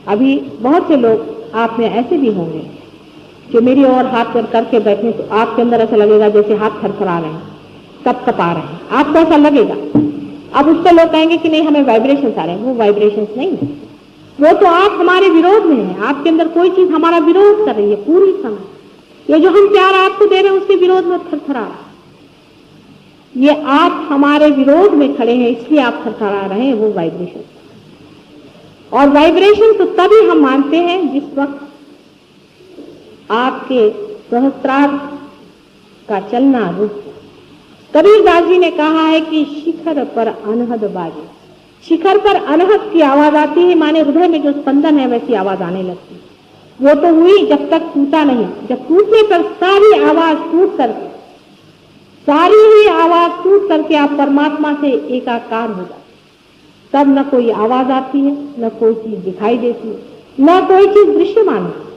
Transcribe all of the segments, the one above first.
अभी बहुत से लोग आप में ऐसे भी होंगे जो मेरी ओर हाथ करके बैठे तो आपके अंदर ऐसा लगेगा जैसे हाथ थरथरा रहे हैं, कपा रहे हैं, आपको ऐसा लगेगा। अब उस पर लोग कहेंगे कि नहीं हमें वाइब्रेशंस आ रहे हैं। वो वाइब्रेशंस नहीं है, वो तो आप हमारे विरोध में है। आपके अंदर कोई चीज हमारा विरोध कर रही है पूरी समय। ये जो हम प्यार आपको दे रहे हैं उसके विरोध में थरथरा रहा है। ये आप हमारे विरोध में खड़े हैं इसलिए आप थरथरा रहे हैं, वो वाइब्रेशन। और वाइब्रेशन तो तभी हम मानते हैं जिस वक्त आपके सहस्त्रार का चलना रुक। कबीरदास जी ने कहा है कि शिखर पर अनहद बाजे। शिखर पर अनहद की आवाज आती है, माने हृदय में जो स्पंदन है वैसी आवाज आने लगती है। वो तो हुई जब तक टूटा नहीं। जब टूटने पर सारी आवाज टूट करके, सारी ही आवाज टूट करके आप परमात्मा से एकाकार हो जाते, तब न कोई आवाज आती है, न कोई चीज दिखाई देती है, न कोई चीज दृश्यमान है।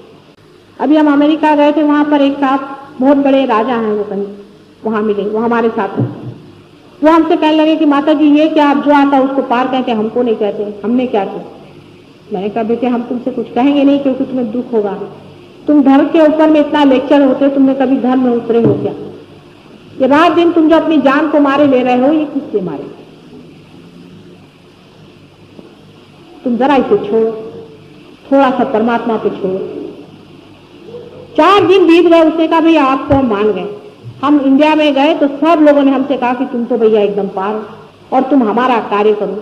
अभी हम अमेरिका गए थे, वहां पर एक साहब बहुत बड़े राजा हैं, वो कहीं वहां मिले, वो हमारे साथ हैं। वो हमसे कहने लगे कि माता जी ये क्या आप जो आता उसको पार कहते, हमको नहीं कहते, हमने क्या किया। मैंने कहा बेटे हम तुमसे कुछ कहेंगे नहीं क्योंकि तुम्हें दुख होगा। तुम धर्म के ऊपर में इतना लेक्चर होते, तुमने कभी धर्म में उतरे हो क्या? ये रात दिन तुम जो अपनी जान को मारे ले रहे हो, ये किससे मारे? तुम जरा इसे छोड़ो, थोड़ा सा परमात्मा पे छोड़ो। 4 दिन बीत गए, उसने कहा भैया आपको हम मान गए। हम इंडिया में गए तो सब लोगों ने हमसे कहा कि तुम तो भैया एकदम पार हो और तुम हमारा कार्य करो,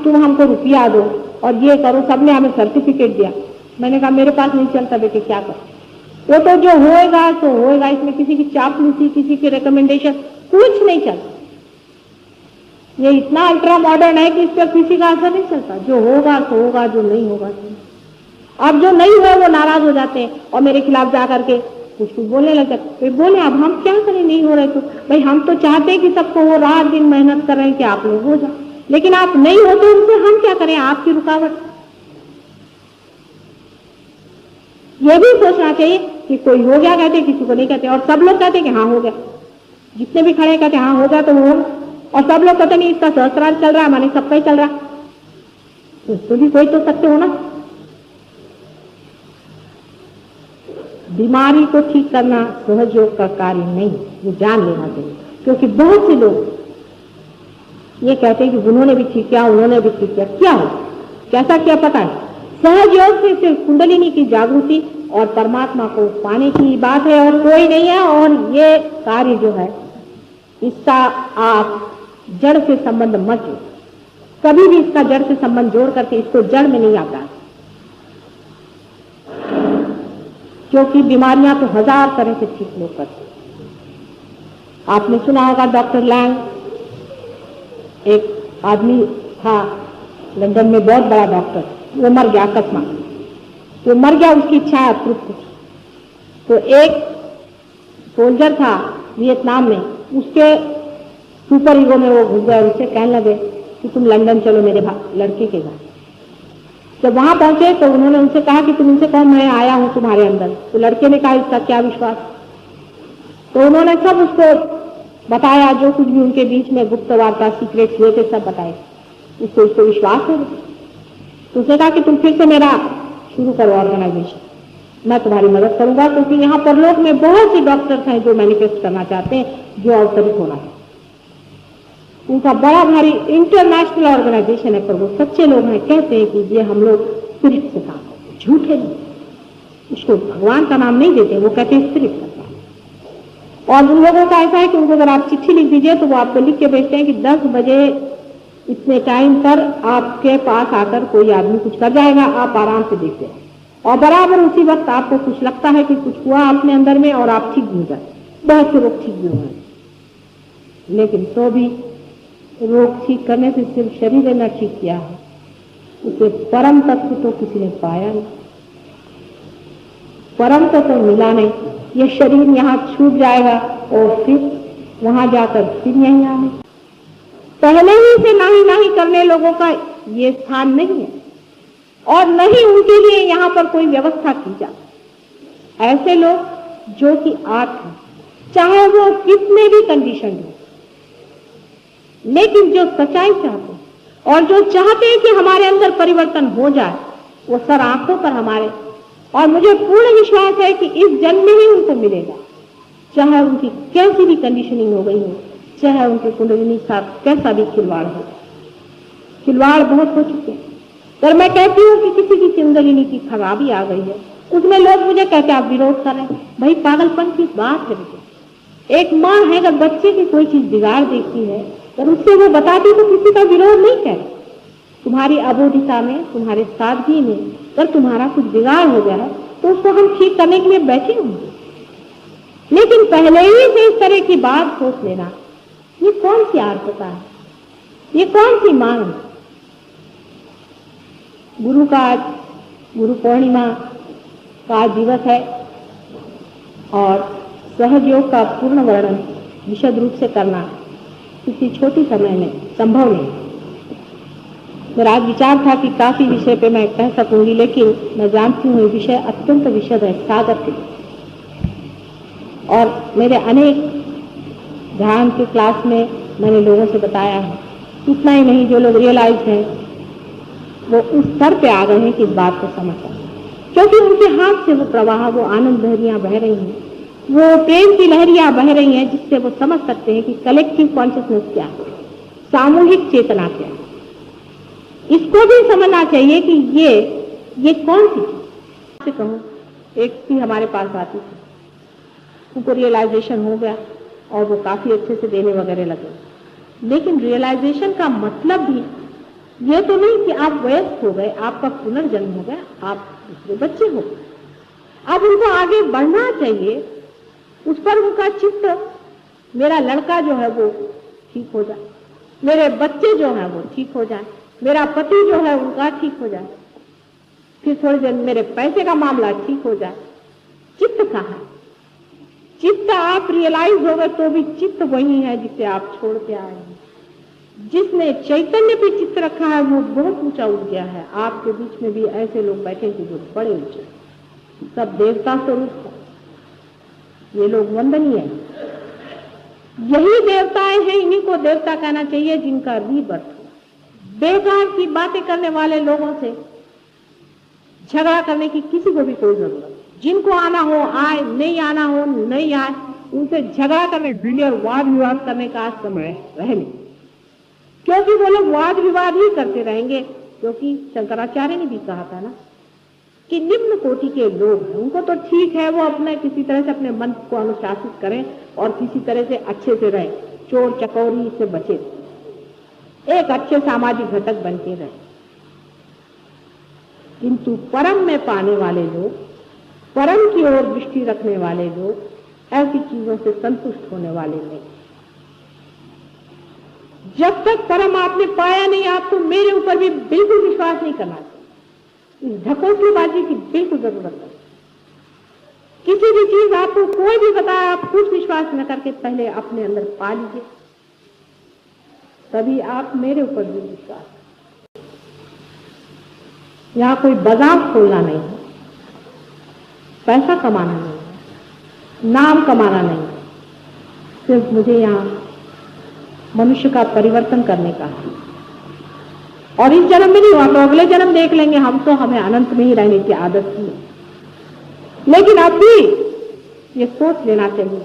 तुम हमको रुपया दो और ये करो। सबने हमें सर्टिफिकेट दिया। मैंने कहा मेरे पास नहीं चलता बेटे, क्या करो? वो तो जो होएगा तो होएगा, इसमें किसी की चापलूसी, किसी की रिकमेंडेशन कुछ नहीं चलता। ये इतना अल्ट्रा मॉडर्न है कि इस पर किसी का असर नहीं चलता। जो होगा तो होगा, जो नहीं होगा तो नहीं। अब जो नहीं हुआ वो नाराज हो जाते हैं और मेरे खिलाफ जा करके कुछ बोलने लग जाते। बोले अब हम क्या करें, नहीं हो रहे तो भाई हम तो चाहते हैं कि सबको वो रात दिन मेहनत कर रहे हैं कि आप लोग हो जाओ, लेकिन आप नहीं होते उनसे हम क्या करें, आपकी रुकावट। ये भी सोचना चाहिए कि कोई हो गया कहते, किसी को नहीं कहते, और सब लोग कहते कि हाँ हो गया। जितने भी खड़े कहते हाँ हो गया तो वो, और सब लोग कहते नहीं इसका सहस्त्रार चल रहा है, माने सबका ही चल रहा है, तो भी कोई तो सत्य होना। बीमारी को ठीक करना सहयोग का कार्य नहीं, ये जान लेना चाहिए। क्योंकि बहुत से लोग ये कहते हैं कि उन्होंने भी ठीक किया, उन्होंने भी ठीक किया। क्या हो, कैसा किया पता है? सहयोग से सिर्फ कुंडलिनी की जागृति और परमात्मा को पाने की बात है और कोई नहीं है। और ये कार्य जो है इसका आप जड़ से संबंध मत जोड़ो, कभी भी इसका जड़ से संबंध जोड़ करके इसको जड़ में नहीं आता, क्योंकि बीमारियां तो 1000 तरह से ठीक लोग करते। आपने सुना होगा डॉक्टर लैंग, एक आदमी था लंदन में, बहुत बड़ा डॉक्टर, वो मर गया अकस्मात। वो मर गया, उसकी इच्छा अतृप्त थी। तो एक सोल्जर था वियतनाम में, उसके सुपर ईगो में वो घुस गया और उससे कहने लगे कि तुम लंदन चलो मेरे लड़के के घर। जब वहां पहुंचे तो उन्होंने उनसे कहा कि तुम उनसे कहो मैं आया हूं तुम्हारे अंदर। तो लड़के ने कहा इसका क्या विश्वास? तो उन्होंने सब उसको बताया, जो कुछ भी उनके बीच में गुप्त वार्ता सीक्रेट्स हुए थे सब बताए। उसको विश्वास है। तो उसने कहा कि तुम फिर से मेरा शुरू करो ऑर्गेनाइजेशन, मैं तुम्हारी मदद करूंगा, क्योंकि यहाँ परलोक में बहुत से डॉक्टर्स हैं जो मैनिफेस्ट करना चाहते हैं, जो अवतरित होना है। उनका बड़ा भारी इंटरनेशनल ऑर्गेनाइजेशन है, पर वो सच्चे लोग हैं, कहते हैं कि ये हम लोग स्पिरिट से काम करते हैं। झूठे नहीं, उसको भगवान का नाम नहीं देते, वो कहते हैं स्पिरिट का काम। और उन लोगों का ऐसा है कि उनको अगर आप चिट्ठी लिख दीजिए तो वो आपको लिख के भेजते हैं कि 10 बजे इतने टाइम पर आपके पास आकर कोई आदमी कुछ कर जाएगा, आप आराम से देखते हैं। और बराबर उसी वक्त आपको कुछ लगता है कि कुछ हुआ अपने अंदर में और आप ठीक भी हो जाते। बहुत से लोग ठीक भी हुए, लेकिन तो भी रोग ठीक करने से सिर्फ शरीर ने ठीक किया है, उसे परम तत्व तो किसी ने पाया नहीं, परम तत्व तो मिला नहीं। ये शरीर यहाँ छूट जाएगा और फिर वहां जाकर फिर यहीं आने। पहले ही से नाही करने लोगों का ये स्थान नहीं है, और नहीं उनके लिए यहाँ पर कोई व्यवस्था की जाए। ऐसे लोग जो कि आप हैं, चाहे वो कितने भी कंडीशन हो, लेकिन जो सच्चाई चाहते हैं और जो चाहते हैं कि हमारे अंदर परिवर्तन हो जाए, वो सर आंखों पर हमारे, और मुझे पूर्ण विश्वास है कि इस जन्म में ही उनको मिलेगा, चाहे उनकी कैसी भी कंडीशनिंग हो गई हो, चाहे उनके कुंडलिनी साथ कैसा भी खिलवाड़ हो। खिलवाड़ बहुत हो चुके हैं, पर मैं कहती हूँ कि किसी की कुंडलिनी की खराबी आ गई है, उसमें लोग मुझे कहते आप विरोध कर रहे हैं। भाई पागलपन की बात है। मुझे एक माँ है, अगर बच्चे की कोई चीज बिगाड़ देखती है और उससे वो बताती तो किसी का विरोध नहीं करे। तुम्हारी अबोधिता में, तुम्हारे सादगी में अगर तुम्हारा कुछ बिगाड़ हो गया है तो उसको हम ठीक करने के लिए बैठे होंगे, लेकिन पहले ही से इस तरह की बात सोच लेना, ये कौन सी आर्तता है, ये कौन सी मांग है। गुरु का आज गुरु पूर्णिमा का आज दिवस है और सहयोग का पूर्ण वर्णन विशद रूप से करना किसी छोटी समय में संभव नहीं। मेरा आज विचार था कि काफी विषय पे मैं कह सकूंगी, लेकिन मैं जानती हूँ ये विषय अत्यंत विशद है, सागर के, और मेरे अनेक ध्यान के क्लास में मैंने लोगों से बताया है। इतना ही नहीं, जो लोग रियलाइज हैं वो उस स्तर पे आ गए हैं कि इस बात को समझ पाए, क्योंकि उनके हाथ से वो प्रवाह, वो आनंद लहरियां बह रही हैं, वो प्रेम की लहरियां बह रही हैं, जिससे वो समझ सकते हैं कि कलेक्टिव कॉन्शियसनेस क्या है, सामूहिक चेतना क्या है। इसको भी समझना चाहिए कि ये कौन सी चीज। कहूँ, एक भी हमारे पास आती थी, उनको रियलाइजेशन हो गया और वो काफी अच्छे से देने वगैरह लगे, लेकिन रियलाइजेशन का मतलब भी ये तो नहीं कि आप वयस्क हो गए, आपका पुनर्जन्म हो गया, आप दूसरे बच्चे हो। अब उनको आगे बढ़ना चाहिए, उस पर उनका चित्त, मेरा लड़का जो है वो ठीक हो जाए, मेरे बच्चे जो है वो ठीक हो जाए, मेरा पति जो है उनका ठीक हो जाए, फिर थोड़ी देर मेरे पैसे का मामला ठीक हो जाए। चित्त कहाँ है? चित्त आप रियलाइज हो गए तो भी चित्त वही है जिसे आप छोड़ के आए हैं। जिसने चैतन्य पे चित्त रखा है वो बहुत ऊंचा उठ गया है। आपके बीच में भी ऐसे लोग बैठे थे जो बड़े ऊंचे, सब देवता स्वरूप है, ये लोग वंदनीय है। यही देवताएं हैं, इन्हीं को देवता कहना चाहिए जिनका रीबर्थ हो। बेकार की बातें करने वाले लोगों से झगड़ा करने की किसी को भी कोई जरूरत नहीं। जिनको आना हो आए, नहीं आना हो नहीं आए, उनसे झगड़ा करने, वाद विवाद करने का समय रह नहीं, क्योंकि वो लोग वाद विवाद ही करते रहेंगे। क्योंकि शंकराचार्य ने भी कहा था ना कि निम्न कोटि के लोग हैं, उनको तो ठीक है वो अपने किसी तरह से अपने मन को अनुशासित करें और किसी तरह से अच्छे से रहें, चोर चकोरी से बचे, एक अच्छे सामाजिक घटक बन के रहे। किंतु परम में पाने वाले लोग, परम की ओर दृष्टि रखने वाले लोग, ऐसी चीजों से संतुष्ट होने वाले नहीं। जब तक परम आपने पाया नहीं, आपको मेरे ऊपर भी बिल्कुल विश्वास नहीं करना चाहिए। इस ढकोसलेबाजी की बिल्कुल जरूरत नहीं। किसी भी चीज आपको कोई भी बताया, आप कुछ विश्वास न करके पहले अपने अंदर पा लीजिए, तभी आप मेरे ऊपर भी विश्वास। यहां कोई बाजार खोलना नहीं है, पैसा कमाना नहीं है, नाम कमाना नहीं है, सिर्फ मुझे यहां मनुष्य का परिवर्तन करने का है। और इस जन्म में नहीं हुआ तो अगले जन्म देख लेंगे, हम तो हमें अनंत में ही रहने की आदत है। लेकिन अब भी ये सोच लेना चाहिए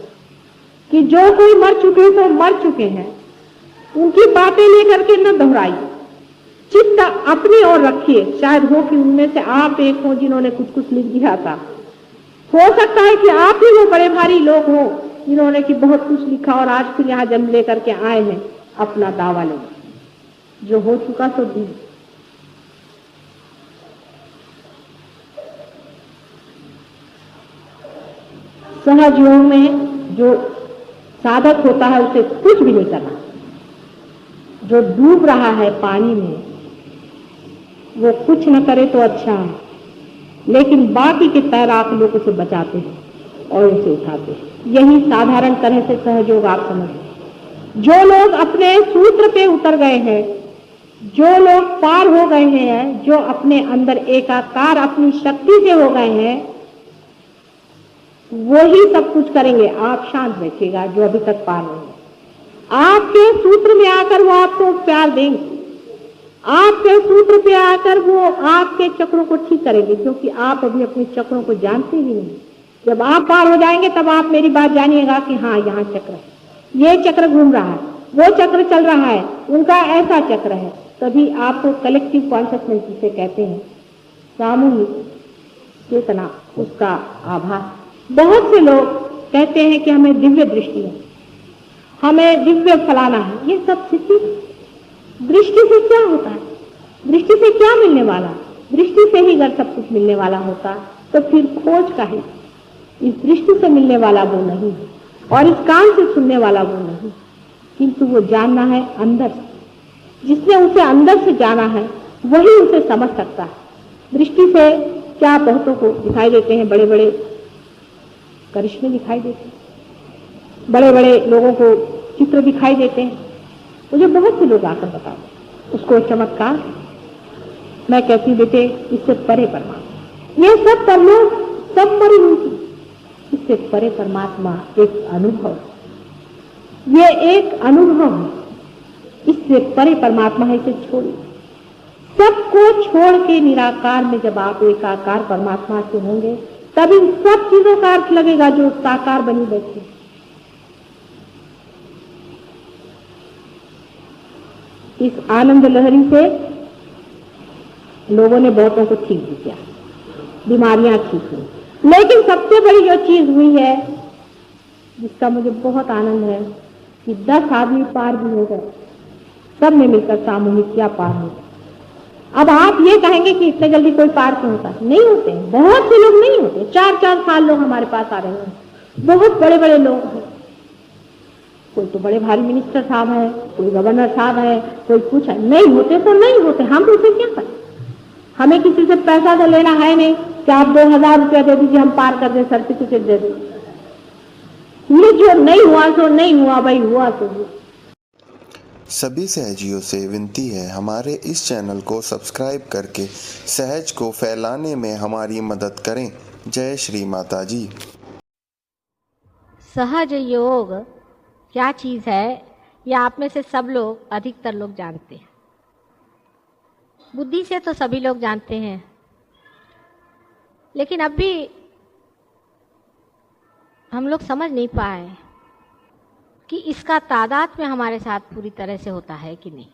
कि जो कोई मर चुके तो मर चुके हैं, उनकी बातें लेकर के न दोहराइए, चित्त अपनी ओर रखिए। शायद हो कि उनमें से आप एक हो जिन्होंने कुछ कुछ लिख दिया था, हो सकता है कि आप ही वो बड़े भारी लोग हो जिन्होंने कि बहुत कुछ लिखा और आज फिर यहाँ जन्म लेकर के आए हैं अपना दावा लेने। जो हो चुका तो दी। सहज योग में जो साधक होता है उसे कुछ भी नहीं करना। जो डूब रहा है पानी में वो कुछ न करे तो अच्छा है, लेकिन बाकी के तैराक लोग उसे बचाते हैं और उसे उठाते हैं। यही साधारण तरह से सहयोग आप समझ। जो लोग अपने सूत्र पे उतर गए हैं, जो लोग पार हो गए हैं, जो अपने अंदर एकाकार अपनी शक्ति से हो गए हैं, वही सब कुछ करेंगे। आप शांत बैठिएगा जो अभी तक पार नहीं है। आपके सूत्र में आकर वो आपको प्यार देंगे, आपके सूत्र पे आकर वो आपके चक्रों को ठीक करेंगे, क्योंकि आप अभी अपने चक्रों को जानते ही नहीं। जब आप पार हो जाएंगे तब आप मेरी बात जानिएगा कि हाँ यहाँ चक्र है, ये चक्र घूम रहा है, वो चक्र चल रहा है, उनका ऐसा चक्र है। तभी आपको कलेक्टिव कॉन्शियसनेस जिसे कहते हैं, सामूहिक चेतना, उसका आभास। बहुत से लोग कहते हैं कि हमें दिव्य दृष्टि है, हमें दिव्य फलाना है। ये सब स्थिति दृष्टि से क्या होता है? दृष्टि से क्या मिलने वाला? दृष्टि से ही अगर सब कुछ मिलने वाला होता तो फिर खोज का है। इस दृष्टि से मिलने वाला वो नहीं है और इस कान से सुनने वाला वो नहीं, किंतु वो जानना है अंदर से। जिसने उसे अंदर से जाना है वही उसे समझ सकता है। दृष्टि से क्या बहुतों को दिखाई देते हैं, बड़े बड़े करिश्मे दिखाई देते हैं, बड़े बड़े लोगों को चित्र दिखाई देते हैं। मुझे बहुत से लोग आकर बताते उसको चमत्कार। मैं कहती बेटे इससे परे परमात्मा, ये सब परलोक सब मरी हुई थी, इससे परे परमात्मा एक अनुभव, ये एक अनुभव है, इससे परे परमात्मा है। इसे छोड़िए, सबको छोड़ के निराकार में जब आप एकाकार परमात्मा से होंगे तब इन सब चीजों का अर्थ लगेगा जो साकार बनी बैठी। इस आनंद लहरी से लोगों ने बहुतों को ठीक भी किया, बीमारियां ठीक हुई। लेकिन सबसे बड़ी जो चीज हुई है जिसका मुझे बहुत आनंद है कि 10 आदमी पार भी हो गए, सब ने मिलकर सामूहिक क्या पार हो। अब आप ये कहेंगे कि इतने जल्दी कोई पार क्यों होता है? नहीं होते, बहुत से लोग नहीं होते। 4-4 साल लोग हमारे पास आ रहे हैं, बहुत बड़े बड़े लोग हैं। कोई तो बड़े भारी मिनिस्टर साहब है, कोई गवर्नर साहब है, कोई कुछ है। नहीं होते तो नहीं होते, हम उसे क्या करें? हमें किसी से पैसा तो लेना है नहीं कि आप 2000 रुपया दे दीजिए हम पार कर दें, सर्टिफिकेट दे दें। ये जो नहीं हुआ सो नहीं हुआ भाई, हुआ तो हुआ। सभी सहजियों से विनती है हमारे इस चैनल को सब्सक्राइब करके सहज को फैलाने में हमारी मदद करें। जय श्री माता जी। सहज योग क्या चीज़ है यह आप में से सब लोग, अधिकतर लोग जानते हैं। बुद्धि से तो सभी लोग जानते हैं, लेकिन अब भी हम लोग समझ नहीं पाए कि इसका तादाद में हमारे साथ पूरी तरह से होता है कि नहीं।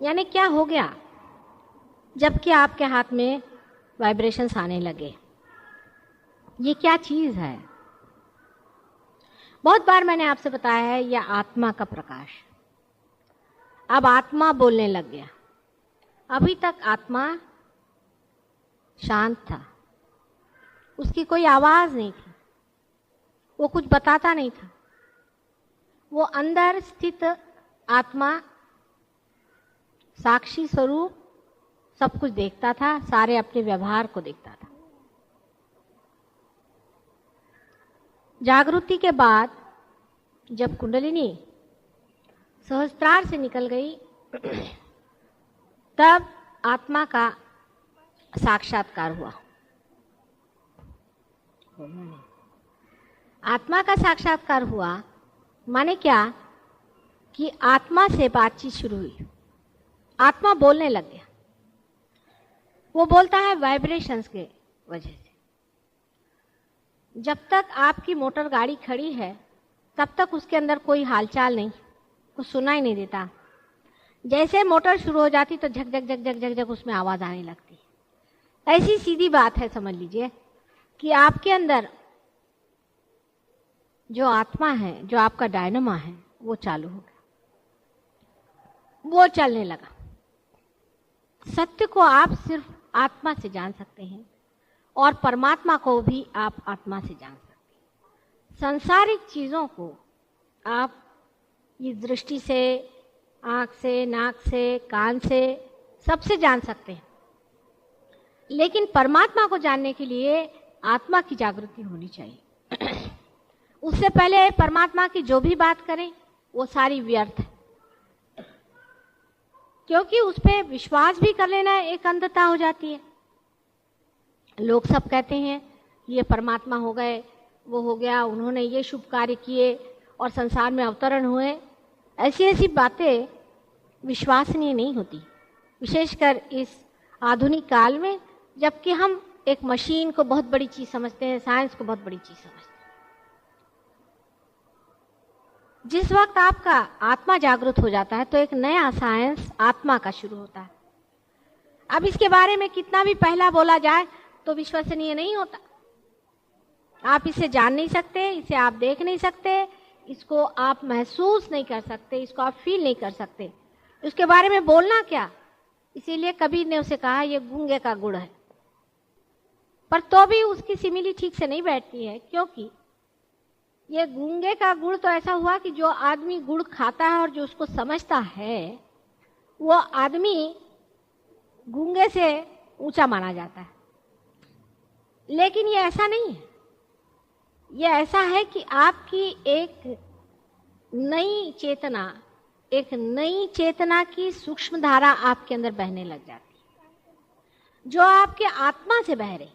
यानी क्या हो गया जबकि आपके हाथ में वाइब्रेशंस आने लगे? ये क्या चीज़ है? बहुत बार मैंने आपसे बताया है, यह आत्मा का प्रकाश। अब आत्मा बोलने लग गया। अभी तक आत्मा शांत था, उसकी कोई आवाज नहीं थी, वो कुछ बताता नहीं था। वो अंदर स्थित आत्मा साक्षी स्वरूप सब कुछ देखता था, सारे अपने व्यवहार को देखता था। जागृति के बाद जब कुंडलिनी सहस्त्रार से निकल गई तब आत्मा का साक्षात्कार हुआ। आत्मा का साक्षात्कार हुआ माने क्या कि आत्मा से बातचीत शुरू हुई, आत्मा बोलने लग गया। वो बोलता है वाइब्रेशंस के वजह से। जब तक आपकी मोटर गाड़ी खड़ी है तब तक उसके अंदर कोई हालचाल नहीं, कुछ सुनाई नहीं देता। जैसे मोटर शुरू हो जाती तो झक झक झक झक झक झक उसमें आवाज आने लगती। ऐसी सीधी बात है, समझ लीजिए कि आपके अंदर जो आत्मा है, जो आपका डायनामा है, वो चालू हो गया, वो चलने लगा। सत्य को आप सिर्फ आत्मा से जान सकते हैं और परमात्मा को भी आप आत्मा से जान सकते हैं। सांसारिक चीजों को आप इस दृष्टि से, आंख से, नाक से, कान से, सबसे जान सकते हैं, लेकिन परमात्मा को जानने के लिए आत्मा की जागृति होनी चाहिए। उससे पहले परमात्मा की जो भी बात करें वो सारी व्यर्थ है, क्योंकि उस पर विश्वास भी कर लेना एक अंधता हो जाती है। लोग सब कहते हैं ये परमात्मा हो गए, वो हो गया, उन्होंने ये शुभ कार्य किए और संसार में अवतरण हुए। ऐसी ऐसी बातें विश्वसनीय नहीं होती, विशेषकर इस आधुनिक काल में, जबकि हम एक मशीन को बहुत बड़ी चीज समझते हैं, साइंस को बहुत बड़ी चीज समझते हैं। जिस वक्त आपका आत्मा जागृत हो जाता है तो एक नया साइंस आत्मा का शुरू होता है। अब इसके बारे में कितना भी पहला बोला जाए तो विश्वसनीय नहीं होता। आप इसे जान नहीं सकते, इसे आप देख नहीं सकते, इसको आप महसूस नहीं कर सकते, इसको आप फील नहीं कर सकते। उसके बारे में बोलना क्या, इसीलिए कबीर ने उसे कहा ये गूंगे का गुड़ है। पर तो भी उसकी सिमिली ठीक से नहीं बैठती है, क्योंकि ये गूंगे का गुड़ तो ऐसा हुआ कि जो आदमी गुड़ खाता है और जो उसको समझता है, वो आदमी गूंगे से ऊंचा माना जाता है। लेकिन ये ऐसा नहीं है, ये ऐसा है कि आपकी एक नई चेतना की सूक्ष्म धारा आपके अंदर बहने लग जाती है, जो आपके आत्मा से बह रही।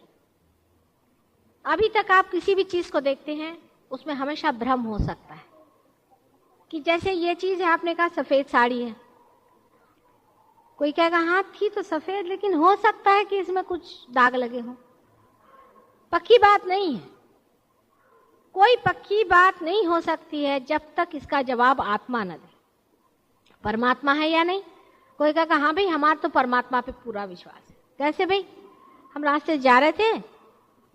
अभी तक आप किसी भी चीज को देखते हैं, उसमें हमेशा भ्रम हो सकता है कि जैसे ये चीज है, आपने कहा सफेद साड़ी है, कोई कहेगा हाँ थी तो सफेद, लेकिन हो सकता है कि इसमें कुछ दाग लगे हों। पक्की बात नहीं है, कोई पक्की बात नहीं हो सकती है जब तक इसका जवाब आत्मा न दे। परमात्मा है या नहीं, कोई कहेगा हाँ भाई हमारा तो परमात्मा पे पूरा विश्वास है। कैसे भाई, हम रास्ते जा रहे थे,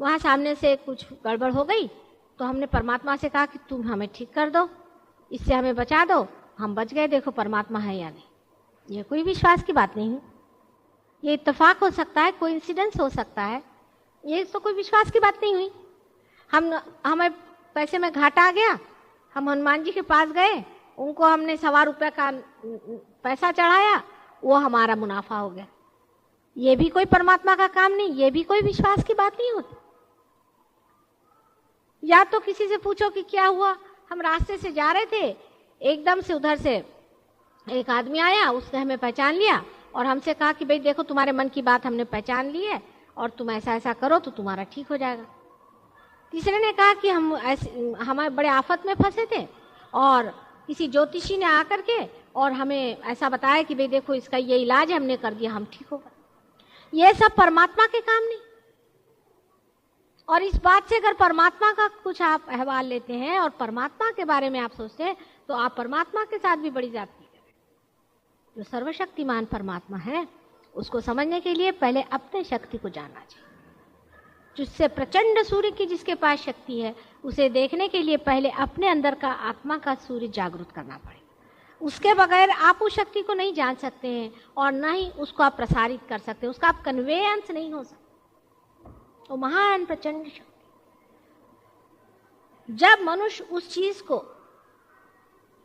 वहां सामने से कुछ गड़बड़ हो गई, तो हमने परमात्मा से कहा कि तुम हमें ठीक कर दो, इससे हमें बचा दो, हम बच गए, देखो परमात्मा है या नहीं। ये कोई विश्वास की बात नहीं है, ये इत्तेफाक हो सकता है, कोई इंसिडेंस हो सकता है, ये तो कोई विश्वास की बात नहीं हुई। हमें पैसे में घाटा आ गया, हम हनुमान जी के पास गए, उनको हमने 1.25 रुपये का पैसा चढ़ाया, वो हमारा मुनाफा हो गया। ये भी कोई परमात्मा का काम नहीं, ये भी कोई विश्वास की बात नहीं होती। या तो किसी से पूछो कि क्या हुआ, हम रास्ते से जा रहे थे, एकदम से उधर से एक आदमी आया, उसने हमें पहचान लिया और हमसे कहा कि भाई देखो तुम्हारे मन की बात हमने पहचान ली है और तुम ऐसा ऐसा करो तो तुम्हारा ठीक हो जाएगा। तीसरे ने कहा कि हमारे बड़े आफत में फंसे थे और किसी ज्योतिषी ने आकर के और हमें ऐसा बताया कि भाई देखो इसका ये इलाज हमने कर दिया, हम ठीक हो गए। ये सब परमात्मा के काम नहीं। और इस बात से अगर परमात्मा का कुछ आप अहवाल लेते हैं और परमात्मा के बारे में आप सोचते हैं, तो आप परमात्मा के साथ भी बड़ी जाती है। जो सर्वशक्तिमान परमात्मा है, उसको समझने के लिए पहले अपने शक्ति को जानना चाहिए। जिससे प्रचंड सूर्य की जिसके पास शक्ति है, उसे देखने के लिए पहले अपने अंदर का आत्मा का सूर्य जागृत करना पड़ेगा। उसके बगैर आप उस शक्ति को नहीं जान सकते हैं और न ही उसको आप प्रसारित कर सकते हैं, उसका आप कन्वेयंस नहीं हो सकता। तो महान प्रचंड शक्ति, जब मनुष्य उस चीज को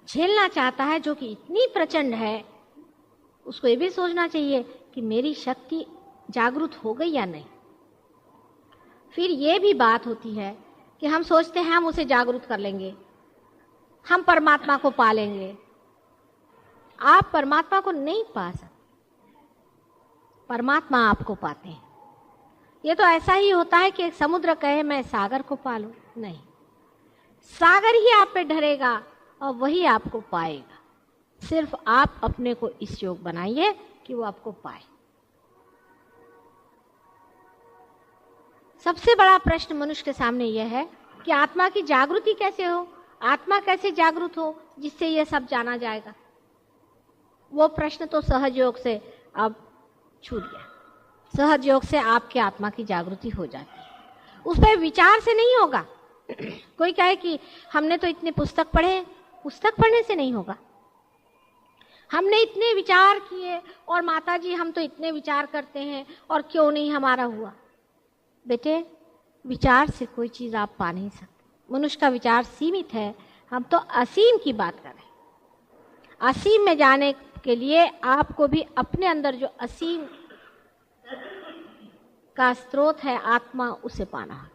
झेलना चाहता है जो कि इतनी प्रचंड है, उसको ये भी सोचना चाहिए कि मेरी शक्ति जागृत हो गई या नहीं। फिर ये भी बात होती है कि हम सोचते हैं हम उसे जागृत कर लेंगे, हम परमात्मा को पा लेंगे। आप परमात्मा को नहीं पा सकते, परमात्मा आपको पाते हैं। ये तो ऐसा ही होता है कि एक समुद्र कहे मैं सागर को पालूं, नहीं, सागर ही आप पे ढरेगा और वही आपको पाएगा। सिर्फ आप अपने को इस योग बनाइए कि वो आपको पाए। सबसे बड़ा प्रश्न मनुष्य के सामने यह है कि आत्मा की जागृति कैसे हो, आत्मा कैसे जागृत हो जिससे यह सब जाना जाएगा। वो प्रश्न तो सहज योग से अब छूट गया। सहज योग से आपके आत्मा की जागृति हो जाती है, उस पर विचार से नहीं होगा। कोई कहे कि हमने तो इतने पुस्तक पढ़े, पुस्तक पढ़ने से नहीं होगा। हमने इतने विचार किए और माता जी हम तो इतने विचार करते हैं और क्यों नहीं हमारा हुआ। बेटे, विचार से कोई चीज आप पा नहीं सकते। मनुष्य का विचार सीमित है, हम तो असीम की बात कर रहे हैं। असीम में जाने के लिए आपको भी अपने अंदर जो असीम का स्रोत है आत्मा, उसे पाना होगा।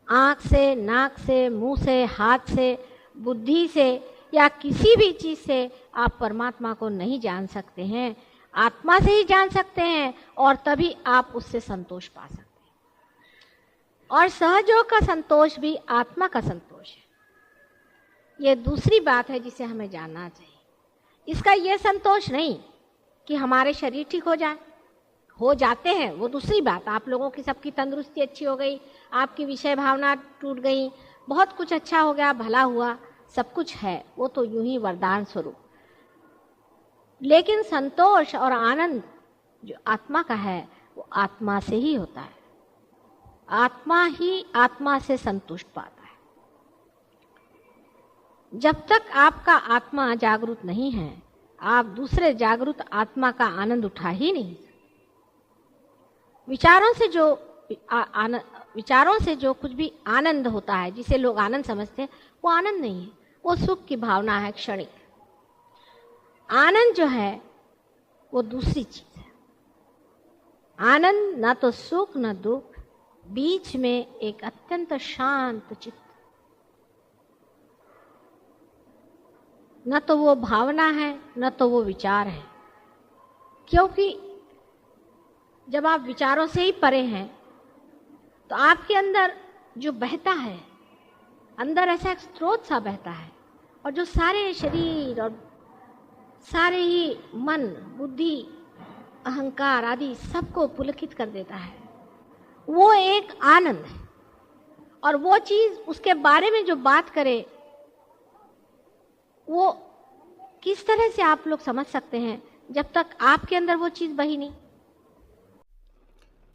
आंख से, नाक से, मुंह से, हाथ से, बुद्धि से या किसी भी चीज से आप परमात्मा को नहीं जान सकते हैं। आत्मा से ही जान सकते हैं और तभी आप उससे संतोष पा सकते हैं। और सहजयोग का संतोष भी आत्मा का संतोष है। ये दूसरी बात है जिसे हमें जानना चाहिए। इसका ये संतोष नहीं कि हमारे शरीर ठीक हो जाते हैं, वो दूसरी बात। आप लोगों की सबकी तंदुरुस्ती अच्छी हो गई, आपकी विषय भावना टूट गई, बहुत कुछ अच्छा हो गया, भला हुआ, सब कुछ है, वो तो यूं ही वरदान स्वरूप। लेकिन संतोष और आनंद जो आत्मा का है वो आत्मा से ही होता है। आत्मा ही आत्मा से संतुष्ट पाता है। जब तक आपका आत्मा जागरूक नहीं है, आप दूसरे जागरूक आत्मा का आनंद उठा ही नहीं सकते। विचारों से जो कुछ भी आनंद होता है, जिसे लोग आनंद समझते हैं, वो आनंद नहीं है, वो सुख की भावना है, क्षणिक। आनंद जो है वो दूसरी चीज है। आनंद ना तो सुख ना दुख, बीच में एक अत्यंत शांत चित्त। न तो वो भावना है, न तो वो विचार है। क्योंकि जब आप विचारों से ही परे हैं तो आपके अंदर जो बहता है, अंदर ऐसा एक स्रोत सा बहता है, और जो सारे शरीर और सारे ही मन, बुद्धि, अहंकार आदि सबको पुलकित कर देता है, वो एक आनंद है। और वो चीज, उसके बारे में जो बात करे, वो किस तरह से आप लोग समझ सकते हैं जब तक आपके अंदर वो चीज बही नहीं।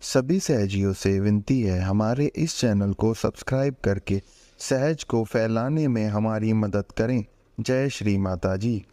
सभी सहजियों से विनती है, हमारे इस चैनल को सब्सक्राइब करके सहज को फैलाने में हमारी मदद करें। जय श्री माता जी।